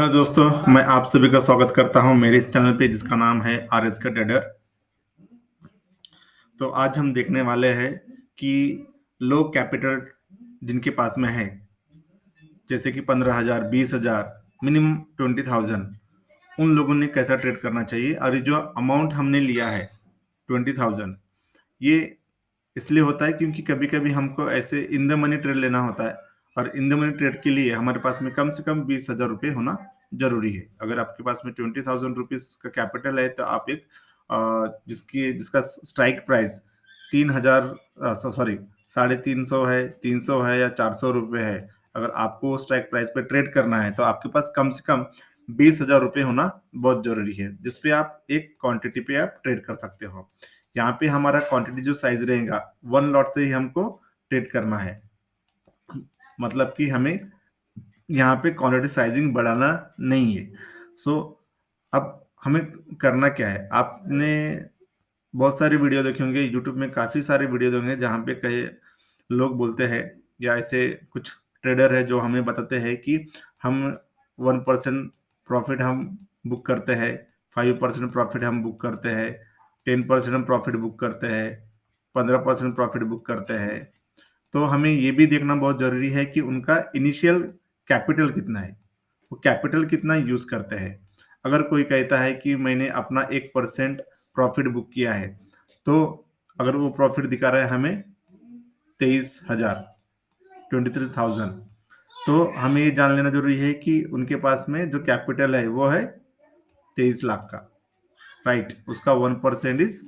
Hello दोस्तों, मैं आप सभी का स्वागत करता हूं मेरे इस चैनल पे जिसका नाम है आरएस का ट्रेडर। तो आज हम देखने वाले हैं कि लो कैपिटल जिनके पास में है, जैसे कि 15,000, 20,000, मिनिमम 20,000, उन लोगों ने कैसा ट्रेड करना चाहिए। और ये जो अमाउंट हमने लिया है 20,000, ये इसलिए होता है क्योंकि कभी-कभी हमको ऐसे इन द मनी ट्रेड लेना होता है और इन द मनी ट्रेड के लिए हमारे पास में कम से कम 20,000 रुपए होना ज़रूरी है। अगर आपके पास में 20,000 रुपीज़ का कैपिटल है तो आप एक जिसका स्ट्राइक प्राइस 3,000 सॉरी 350 है, 300 है या 400 रुपए है, अगर आपको स्ट्राइक प्राइस पे ट्रेड करना है तो आपके पास कम से कम 20,000 रुपए होना बहुत ज़रूरी है, जिसपे आप एक क्वांटिटी पे आप ट्रेड कर सकते हो। यहाँ पे हमारा क्वांटिटी जो साइज रहेगा 1 लॉट से ही हमको ट्रेड करना है। मतलब कि हमें यहाँ पे क्वांटिटी साइजिंग बढ़ाना नहीं है। अब हमें करना क्या है, आपने बहुत सारी वीडियो देखे होंगे, यूट्यूब में काफ़ी सारे वीडियो होंगे जहाँ पे कई लोग बोलते हैं या ऐसे कुछ ट्रेडर है जो हमें बताते हैं कि हम 1% प्रॉफिट हम बुक करते हैं, 5% प्रॉफिट हम बुक करते हैं, 10% हम प्रॉफिट बुक करते हैं, 15% प्रॉफिट बुक करते हैं। तो हमें ये भी देखना बहुत ज़रूरी है कि उनका इनिशियल कैपिटल कितना है, वो कैपिटल कितना यूज़ करते हैं। अगर कोई कहता है कि मैंने अपना 1% प्रॉफिट बुक किया है, तो अगर वो प्रॉफिट दिखा रहा है हमें 23,000, 23,000, तो हमें ये जान लेना ज़रूरी है कि उनके पास में जो कैपिटल है वो है 23 लाख का, राइट? उसका 1% इज़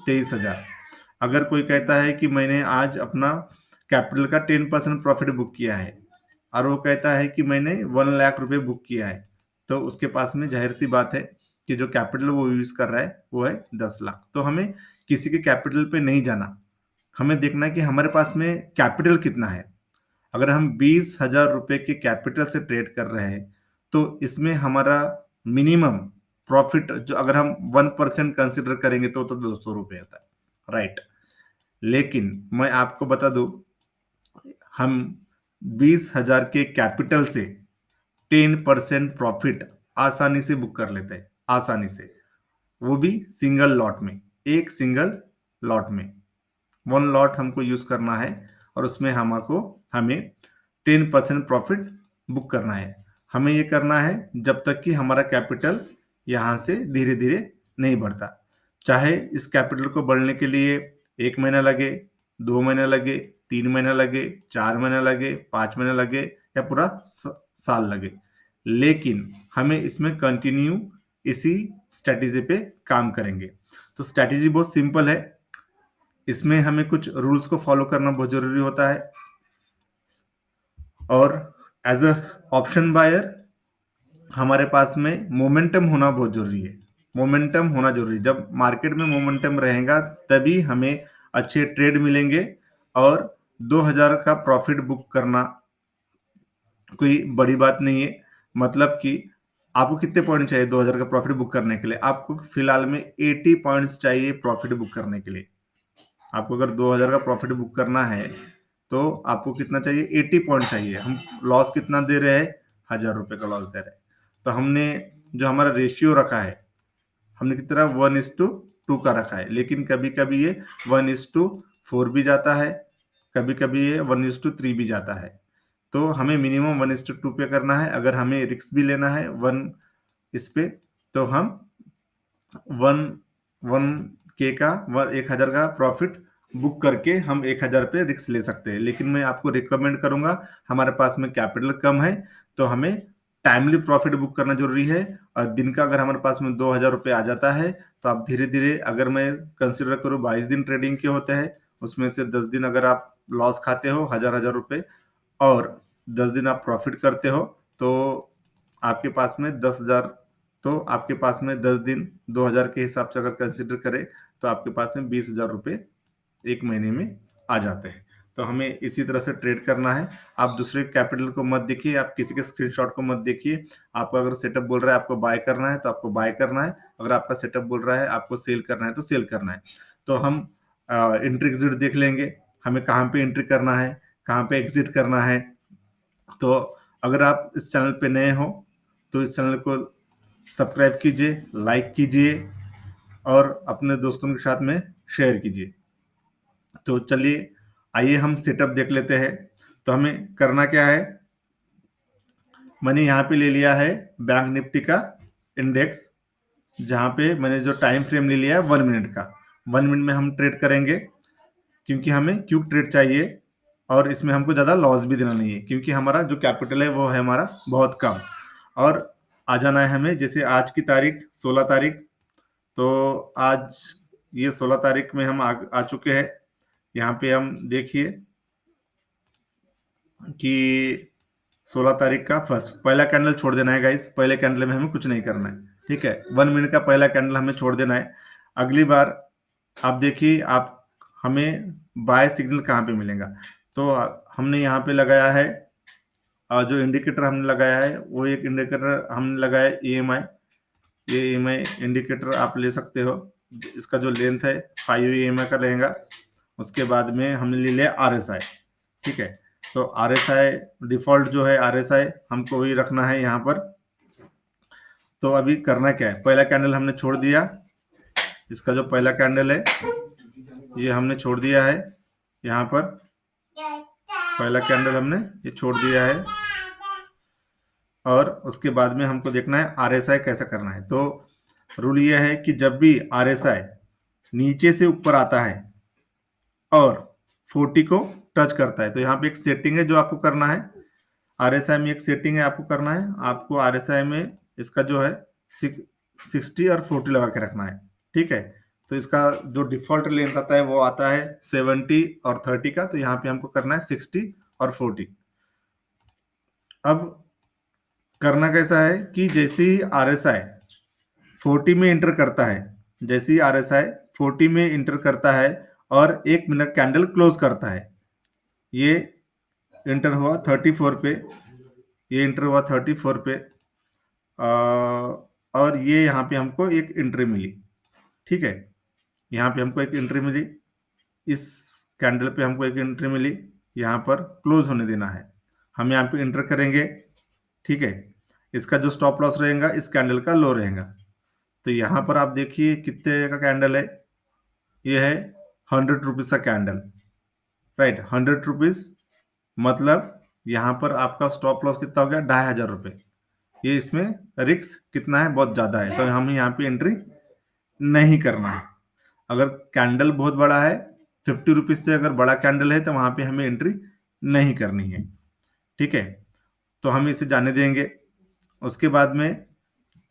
23,000। अगर कोई कहता है कि मैंने आज अपना कैपिटल का 10% प्रॉफिट बुक किया है और वो कहता है कि मैंने 1 लाख रुपए बुक किया है, तो उसके पास में ज़ाहिर-सी बात है कि जो कैपिटल वो यूज़ कर रहा है वो है 10 लाख। तो हमें किसी के कैपिटल पे नहीं जाना, हमें देखना है कि हमारे पास में कैपिटल कितना है। अगर हम 20,000 रुपए के कैपिटल से ट्रेड कर रहे हैं, तो इसमें हमारा मिनिमम प्रॉफिट जो अगर हम 1% कंसीडर करेंगे तो 200 रुपए आता है, राइट? लेकिन मैं आपको बता दूं, हम 20,000 के कैपिटल से 10% प्रॉफिट आसानी से बुक कर लेते हैं, आसानी से, वो भी सिंगल लॉट में, एक सिंगल लॉट में। 1 लॉट हमको यूज़ करना है और उसमें हमें 10% प्रॉफिट बुक करना है। हमें ये करना है जब तक कि हमारा कैपिटल यहाँ से धीरे-धीरे नहीं बढ़ता। चाहे इस कैपिटल को बढ़ने के लिए 1 महीना लगे, 2 महीने लगे, 3 महीने लगे, 4 महीने लगे, 5 महीने लगे या पूरा साल लगे। लेकिन हमें इसमें कंटिन्यू इसी स्ट्रैटेजी पे काम करेंगे। तो स्ट्रैटेजी बहुत सिंपल है। इसमें हमें कुछ रूल्स को फॉलो करना बहुत ज़रूरी होता है और एज़ अ ऑप्शन बायर हमारे पास में मोमेंटम होना बहुत ज़रूरी है। मोमेंटम होना ज़रूरी है। जब मार्केट में मोमेंटम रहेगा तभी हमें अच्छे ट्रेड मिलेंगे और 2,000 का प्रॉफिट बुक करना कोई बड़ी बात नहीं है। मतलब कि आपको कितने पॉइंट चाहिए 2,000 का प्रॉफिट बुक करने के लिए? आपको फिलहाल में 80 पॉइंट्स चाहिए प्रॉफिट बुक करने के लिए। आपको अगर 2,000 का प्रॉफिट बुक करना है, तो आपको कितना चाहिए? 80 पॉइंट चाहिए। हम लॉस कितना दे रहे हैं? 1,000 रुपए का लॉस दे रहे हैं। तो हमने जो हमारा रेशियो रखा है, हमने कितना 1:2 का रखा है, लेकिन कभी-कभी ये 1:4 भी जाता है, कभी-कभी ये 1:3 भी जाता है। तो हमें मिनिमम 1:2 पे करना है। अगर हमें रिस्क भी लेना है 1 इस पे, तो हम 1 का 1,000 का प्रॉफिट बुक करके हम 1,000 पे रिस्क ले सकते हैं। लेकिन मैं आपको रिकमेंड करूंगा, हमारे पास में कैपिटल कम है तो हमें टाइमली प्रॉफिट बुक करना जरूरी है। और दिन का अगर हमारे पास में 2,000 रुपये आ जाता है तो आप धीरे धीरे, अगर मैं कंसिडर करूँ 22 दिन ट्रेडिंग के होते हैं, उसमें से 10 दिन अगर आप लॉस खाते हो 1,000 रुपये और 10 दिन आप प्रॉफिट करते हो, तो आपके पास में 10,000, तो आपके पास में 10 दिन 2,000 के हिसाब से अगर कंसिडर करें तो आपके पास में 20,000 रुपये एक महीने में आ जाते हैं। तो हमें इसी तरह से ट्रेड करना है। आप दूसरे कैपिटल को मत देखिए, आप किसी के स्क्रीनशॉट को मत देखिए। आपका अगर सेटअप बोल रहा है आपको बाय करना है तो आपको बाय करना है, अगर आपका सेटअप बोल रहा है आपको सेल करना है तो सेल करना है। तो हम एंट्री एग्जिट देख लेंगे, हमें कहाँ पे एंट्री करना है, कहाँ पे एग्जिट करना है। तो अगर आप इस चैनल पे नए हो तो इस चैनल को सब्सक्राइब कीजिए, लाइक कीजिए और अपने दोस्तों के साथ में शेयर कीजिए। तो चलिए आइए हम सेटअप देख लेते हैं। तो हमें करना क्या है, मैंने यहाँ पे ले लिया है बैंक निफ्टी का इंडेक्स, जहाँ पे मैंने जो टाइम फ्रेम ले लिया है 1 मिनट का। 1 मिनट में हम ट्रेड करेंगे, क्योंकि हमें क्विक ट्रेड चाहिए और इसमें हमको ज़्यादा लॉस भी देना नहीं है, क्योंकि हमारा जो कैपिटल है वो है हमारा बहुत कम। और आ जाना है हमें, जैसे आज की तारीख 16 तारीख, तो आज ये 16 तारीख में हम आ चुके हैं। यहाँ पे हम देखिए कि 16 तारीख का फर्स्ट पहला कैंडल छोड़ देना है गाइस। पहले कैंडल में हमें कुछ नहीं करना है, ठीक है। 1 मिनट का पहला कैंडल हमें छोड़ देना है। अगली बार आप देखिए, आप हमें बाय सिग्नल कहाँ पे मिलेगा। तो हमने यहाँ पे लगाया है, जो इंडिकेटर हमने लगाया है वो एक इंडिकेटर हमने लगाया है EMI। ये EMI इंडिकेटर आप ले सकते हो। इसका जो लेंथ है 5 EMI का रहेगा। उसके बाद में हमने ले लिया RSI, ठीक है। तो RSI डिफॉल्ट जो है RSI हमको वही रखना है यहाँ पर। तो अभी करना क्या है, पहला कैंडल हमने छोड़ दिया। इसका जो पहला कैंडल है ये हमने छोड़ दिया है, यहाँ पर पहला कैंडल हमने ये छोड़ दिया है। और उसके बाद में हमको देखना है RSI कैसा करना है। तो रूल ये है कि जब भी RSI नीचे से ऊपर आता है और 40 को टच करता है, तो यहाँ पे एक सेटिंग है जो आपको करना है। RSI में एक सेटिंग है आपको करना है। आपको RSI में इसका जो है 60 और 40 लगा के रखना है, ठीक है। तो इसका जो डिफॉल्ट लेंथ आता है वो आता है 70 और 30 का। तो यहाँ पे हमको करना है 60 और 40। अब करना कैसा है कि जैसे ही RSI 40 में एंटर करता है, जैसे ही RSI 40 में एंटर करता है और 1 मिनट कैंडल क्लोज करता है, ये एंटर हुआ 34 पे, ये एंटर हुआ 34 पे, और ये यहाँ पे हमको एक एंट्री मिली, ठीक है। यहाँ पे हमको एक एंट्री मिली, इस कैंडल पे हमको एक एंट्री मिली। यहाँ पर क्लोज होने देना है, हम यहाँ पे एंटर करेंगे, ठीक है। इसका जो स्टॉप लॉस रहेगा इस कैंडल का लो रहेगा। तो यहाँ पर आप देखिए कितने का कैंडल है, ये है 100 रुपीज़ का कैंडल, राइट। 100 रुपीज़ मतलब यहाँ पर आपका स्टॉप लॉस कितना हो गया, 2500 रुपये। ये इसमें रिस्क कितना है, बहुत ज़्यादा है। तो हमें यहाँ पे एंट्री नहीं करना है। अगर कैंडल बहुत बड़ा है, 50 रुपीज़ से अगर बड़ा कैंडल है, तो वहाँ पे हमें एंट्री नहीं करनी है, ठीक है। तो हम इसे जाने देंगे। उसके बाद में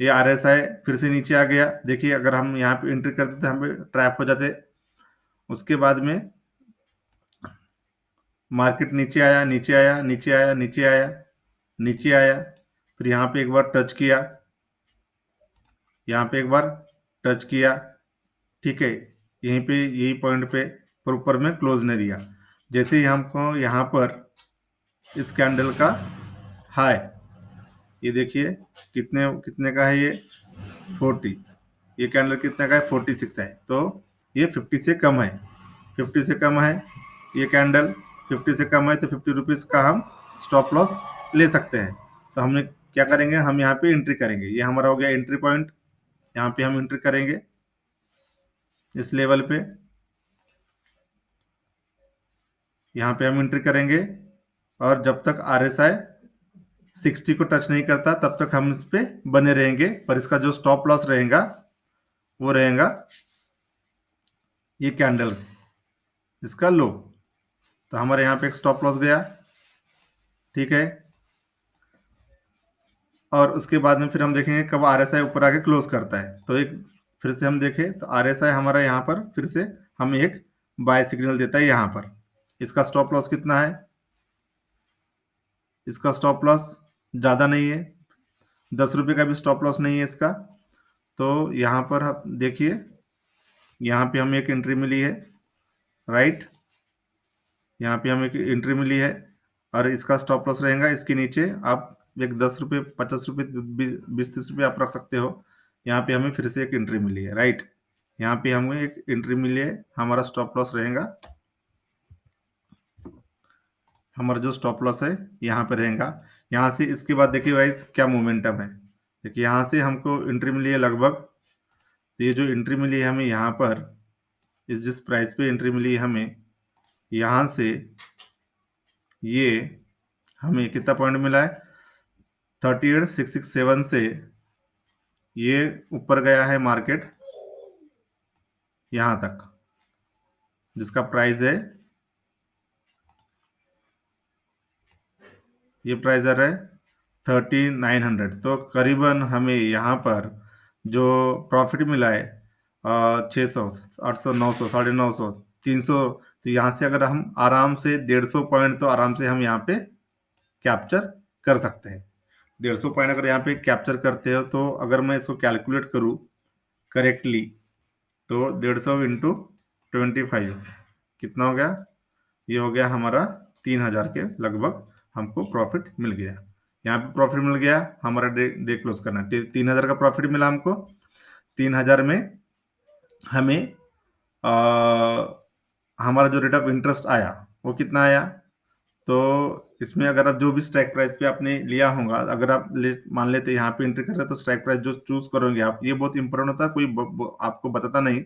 ये RSI फिर से नीचे आ गया। देखिए अगर हम यहाँ पे एंट्री करते तो हम ट्रैप हो जाते। उसके बाद में मार्केट नीचे आया, नीचे आया, नीचे आया, नीचे आया, नीचे आया, फिर यहाँ पे एक बार टच किया, यहाँ पे एक बार टच किया, ठीक है। यहीं पे यही पॉइंट पे पर ऊपर में क्लोज नहीं दिया। जैसे ही हमको यहाँ पर इस कैंडल का हाई, ये देखिए कितने कितने का है, ये 40, ये कैंडल कितने का है, 46 है। तो ये 50 से कम है, 50 से कम है ये कैंडल, 50 से कम है। तो 50 रुपीज़ का हम स्टॉप लॉस ले सकते हैं। तो हमने क्या करेंगे, हम यहाँ पे एंट्री करेंगे। ये हमारा हो गया एंट्री पॉइंट, यहाँ पे हम एंट्री करेंगे इस लेवल पे, यहाँ पे हम एंट्री करेंगे। और जब तक RSI 60 को टच नहीं करता तब तक हम इस पे बने रहेंगे। पर इसका जो स्टॉप लॉस रहेगा वो रहेगा ये कैंडल, इसका लो। तो हमारे यहाँ पे एक स्टॉप लॉस गया, ठीक है। और उसके बाद में फिर हम देखेंगे कब RSI ऊपर आके क्लोज करता है। तो एक फिर से हम देखें तो RSI हमारा यहाँ पर फिर से हमें एक बाय सिग्नल देता है यहाँ पर। इसका स्टॉप लॉस कितना है, इसका स्टॉप लॉस ज़्यादा नहीं है, 10 रुपये का भी स्टॉप लॉस नहीं है इसका। तो यहाँ पर आप देखिए, यहाँ पे हमें एक एंट्री मिली है, राइट। यहाँ पे हमें एक एंट्री मिली है और इसका स्टॉप लॉस रहेगा इसके नीचे। आप एक 10 रुपये, 50 रुपये, 20-30 रुपये आप रख सकते हो। यहाँ पे हमें फिर से एक एंट्री मिली है, राइट। यहाँ पे हमें एक एंट्री मिली है, हमारा स्टॉप लॉस रहेगा, हमारा जो स्टॉप लॉस है यहाँ पे रहेगा। यहाँ से इसके बाद देखिए वाइज क्या मोमेंटम है, देखिए यहाँ से हमको एंट्री मिली है लगभग, तो ये जो एंट्री मिली है हमें यहाँ पर, इस जिस प्राइस पे एंट्री मिली है हमें, यहाँ से ये हमें कितना पॉइंट मिला है, 38,667 से ये ऊपर गया है मार्केट यहाँ तक, जिसका प्राइस है, ये प्राइस आ रहा है 3900। तो करीबन हमें यहाँ पर जो प्रॉफिट मिला है 600, 800, 900, 950, 300, तो यहाँ से अगर हम आराम से 150 पॉइंट तो आराम से हम यहाँ पे कैप्चर कर सकते हैं। 150 पॉइंट अगर यहाँ पे कैप्चर करते हो तो अगर मैं इसको कैलकुलेट करूँ करेक्टली तो 150 इंटू 25 कितना हो गया, ये हो गया हमारा 3000 के लगभग हमको प्रॉफिट मिल गया। यहाँ पे प्रॉफिट मिल गया, हमारा डे क्लोज करना, 3000 का प्रॉफिट मिला हमको। 3000 में हमें हमारा जो रेट ऑफ इंटरेस्ट आया वो कितना आया, तो इसमें अगर आप जो भी स्ट्राइक प्राइस पे आपने लिया होगा, अगर आप मान लेते यहाँ पे एंट्री कर रहे हैं तो स्ट्राइक प्राइस जो चूज करोगे आप, ये बहुत इंपॉर्टेंट होता है, कोई आपको बताता नहीं।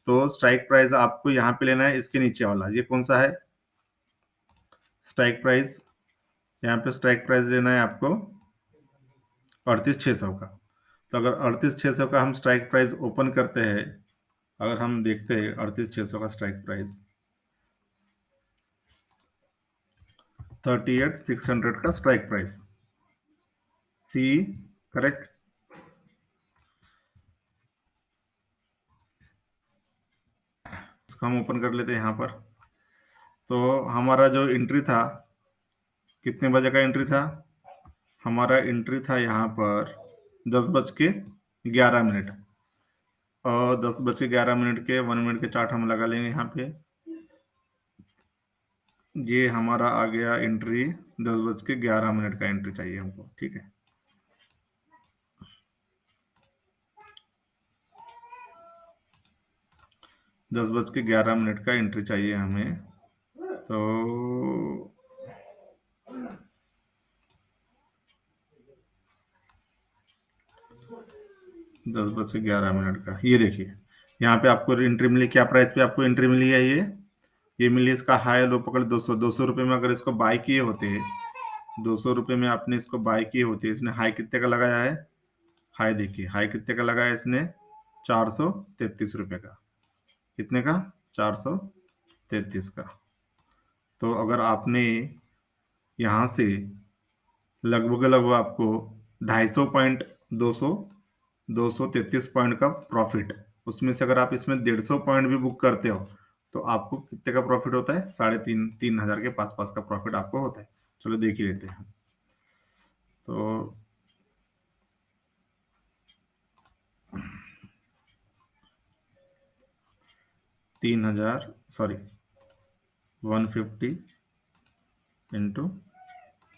तो स्ट्राइक प्राइस आपको यहाँ पे लेना है, इसके नीचे वाला, ये कौन सा है स्ट्राइक प्राइस, यहाँ पे स्ट्राइक प्राइस लेना है आपको 38,600 का। तो अगर 38,600 का हम स्ट्राइक प्राइस ओपन करते हैं, अगर हम देखते हैं 38,600 का स्ट्राइक प्राइस, 38,600 का स्ट्राइक प्राइस, सी करेक्ट। इसको हम ओपन कर लेते हैं यहाँ पर। तो हमारा जो एंट्री था, कितने बजे का एंट्री था, हमारा एंट्री था यहाँ पर 10:11। और 10:11 के 1 मिनट के चार्ट हम लगा लेंगे यहाँ पे। ये हमारा आ गया एंट्री, 10:11 का एंट्री चाहिए हमको, ठीक है। 10:11 का एंट्री चाहिए हमें। तो 10:11 का, ये देखिए यहाँ पे आपको एंट्री मिली, क्या प्राइस पे आपको एंट्री मिली है, ये मिली, इसका हाई लो पकड़ 200 रुपये में अगर इसको बाय किए होते, 200 रुपये में आपने इसको बाय किए होते, इसने हाई कितने का लगाया है, हाई देखिए हाई कितने का लगाया इसने, 433 रुपये का, कितने का, 433 का। तो अगर आपने यहाँ से लगभग आपको 250 पॉइंट, 233 पॉइंट का प्रॉफिट, उसमें से अगर आप इसमें 150 पॉइंट भी बुक करते हो तो आपको कितने का प्रॉफिट होता है, 3,500 के पास का प्रॉफिट आपको होता है। चलो देख ही लेते हैं। तो तीन हजार सॉरी 150 इंटू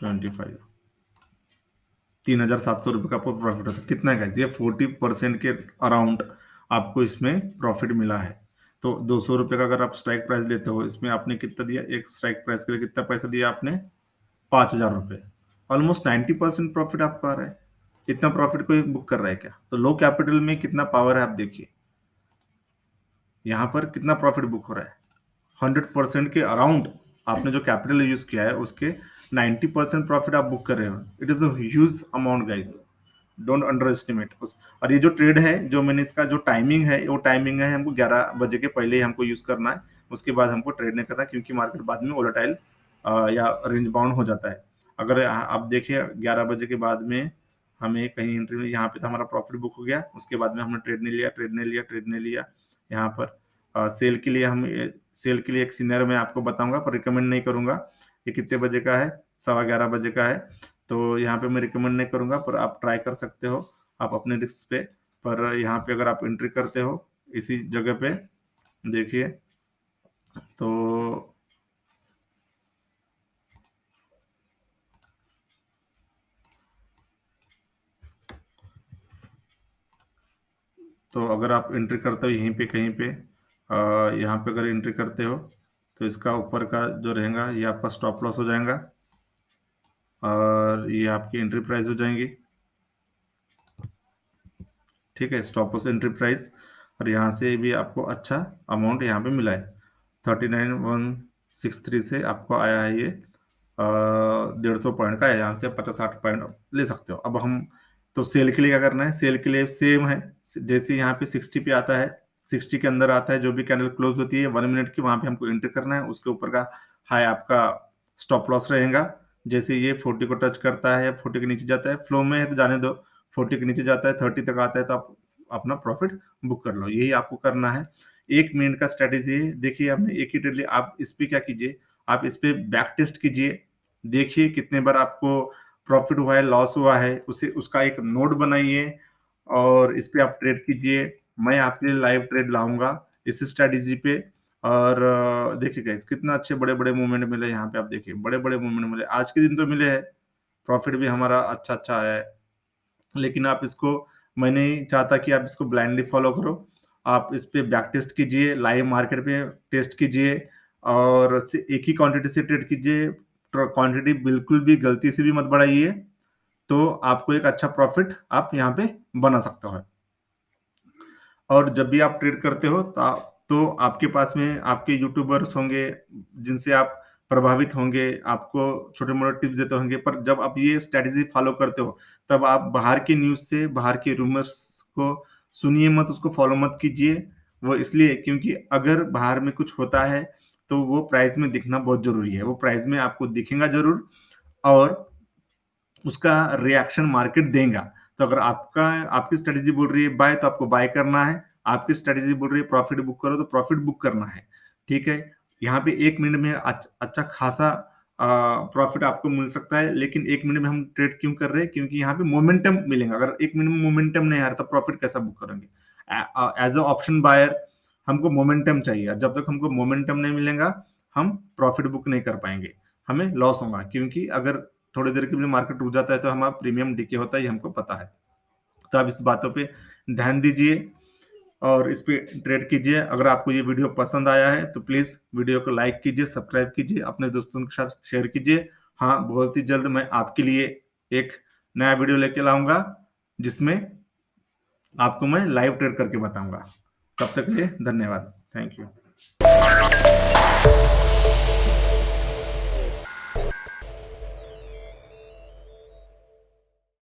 25, 3,700 रुपये का प्रॉफिट होता है। कितना है गाइस, ये 40% के अराउंड आपको इसमें प्रॉफिट मिला है। तो 200 रुपये का अगर आप स्ट्राइक प्राइस लेते हो, इसमें आपने कितना दिया, एक स्ट्राइक प्राइस के लिए कितना पैसा दिया आपने, 5,000 रुपये। ऑलमोस्ट 90% प्रॉफिट आपको आ रहा है। इतना प्रॉफिट कोई बुक कर रहा है क्या? तो लो कैपिटल में कितना पावर है आप देखिए, यहाँ पर कितना प्रॉफिट बुक हो रहा है, 100% के अराउंड आपने जो कैपिटल यूज किया है उसके 90% प्रॉफिट आप बुक कर रहे हो। It is a huge amount guys, don't under estimate उस। और ये जो ट्रेड है, जो मैंने इसका जो टाइमिंग है, वो टाइमिंग है हमको 11 बजे के पहले ही हमको यूज करना है, उसके बाद हमको ट्रेड नहीं करना, क्योंकि मार्केट बाद में वोलेटाइल या रेंज बाउंड हो जाता है। अगर आप देखिए 11 बजे के बाद में हमें कहीं एंट्री में, यहाँ पे तो हमारा प्रॉफिट बुक हो गया, उसके बाद में हमने ट्रेड नहीं लिया यहाँ पर। सेल के लिए हम, सेल के लिए एक सीनियर मैं आपको बताऊंगा, पर रिकमेंड नहीं करूंगा। ये कितने बजे का है, 11:15 बजे का है, तो यहाँ पे मैं रिकमेंड नहीं करूंगा, पर आप ट्राई कर सकते हो आप अपने रिस्क पे। पर यहाँ पे अगर आप एंट्री करते हो इसी जगह पे देखिए, तो अगर आप एंट्री करते हो यहीं पे कहीं पे, यहाँ पे अगर एंट्री करते हो तो इसका ऊपर का जो रहेगा ये आपका स्टॉप लॉस हो जाएगा, और ये आपकी एंट्री प्राइस हो जाएंगी। ठीक है, स्टॉप लॉस एंट्री प्राइस, और यहाँ से भी आपको अच्छा अमाउंट यहाँ पे मिला है। 39,163 से आपको आया है ये 150 पॉइंट का है, यहाँ से 50-60 पॉइंट ले सकते हो। अब हम तो सेल के लिए क्या करना है, सेल के लिए सेम है, जैसे यहाँ पे 60 पे आता है, 60 के अंदर आता है जो भी कैंडल क्लोज होती है 1 मिनट की, वहां पे हमको एंटर करना है। उसके ऊपर का हाई आपका स्टॉप लॉस रहेगा। जैसे ये 40 को टच करता है या 40 के नीचे जाता है, फ्लो में है तो जाने दो, 40 के नीचे जाता है 30 तक आता है तो आप अपना प्रॉफिट बुक कर लो। यही आपको करना है। 1 मिनट का स्ट्रेटेजी है। देखिए हमने एक ही ट्रेड लिया, आप इस पे क्या कीजिए, आप इस पे बैक टेस्ट कीजिए, देखिए कितने बार आपको प्रॉफिट हुआ है, लॉस हुआ है, उसे उसका एक नोट बनाइए और इस पे आप ट्रेड कीजिए। मैं आपके लिए लाइव ट्रेड लाऊंगा इस स्ट्रेटेजी पे। और देखिए गाइस कितना अच्छे बड़े बड़े मूवमेंट मिले यहाँ पे, आप देखिए बड़े बड़े मूवमेंट मिले, आज के दिन तो मिले हैं, प्रॉफिट भी हमारा अच्छा अच्छा आया है। लेकिन आप इसको, मैं नहीं चाहता कि आप इसको ब्लाइंडली फॉलो करो। आप इस पे बैक टेस्ट कीजिए, लाइव मार्केट पे टेस्ट कीजिए और एक ही क्वांटिटी से ट्रेड कीजिए। क्वांटिटी बिल्कुल भी गलती से भी मत बढ़ाइए, तो आपको एक अच्छा प्रॉफिट आप यहाँ पे बना सकते हो। और जब भी आप ट्रेड करते हो तो आपके पास में आपके यूट्यूबर्स होंगे जिनसे आप प्रभावित होंगे, आपको छोटे मोटे टिप्स देते होंगे, पर जब आप ये स्ट्रेटेजी फॉलो करते हो तब आप बाहर की न्यूज से, बाहर के रूमर्स को सुनिए मत, उसको फॉलो मत कीजिए। वो इसलिए क्योंकि अगर बाहर में कुछ होता है तो वो प्राइस में दिखना बहुत जरूरी है, वो प्राइस में आपको दिखेगा जरूर और उसका रिएक्शन मार्केट देगा। तो अगर आपकी स्ट्रेटेजी बोल रही है बाय, तो आपको बाय करना है। आपकी स्ट्रेटेजी बोल रही है प्रॉफिट बुक करो, तो प्रॉफिट बुक करना है। ठीक है, यहाँ पे 1 मिनट में अच्छा खासा प्रॉफिट आपको मिल सकता है। लेकिन 1 मिनट में हम ट्रेड क्यों कर रहे हैं, क्योंकि यहाँ पे मोमेंटम मिलेगा। अगर 1 मिनट में मोमेंटम नहीं आ रहा तो प्रॉफिट कैसा बुक करेंगे। एज अ ऑप्शन बायर हमको मोमेंटम चाहिए, जब तक हमको मोमेंटम नहीं मिलेगा हम प्रॉफिट बुक नहीं कर पाएंगे, हमें लॉस होगा। क्योंकि अगर थोड़ी देर के लिए मार्केट रुक जाता है तो हमारा प्रीमियम डीके होता है, ये हमको पता है। तो आप इस बातों पे ध्यान दीजिए और इस पे ट्रेड कीजिए। अगर आपको ये वीडियो पसंद आया है तो प्लीज वीडियो को लाइक कीजिए, सब्सक्राइब कीजिए, अपने दोस्तों के साथ शेयर कीजिए। हाँ, बहुत ही जल्द मैं आपके लिए एक नया वीडियो लेके लाऊंगा जिसमें आपको मैं लाइव ट्रेड करके बताऊंगा। तब तक के लिए धन्यवाद, थैंक यू।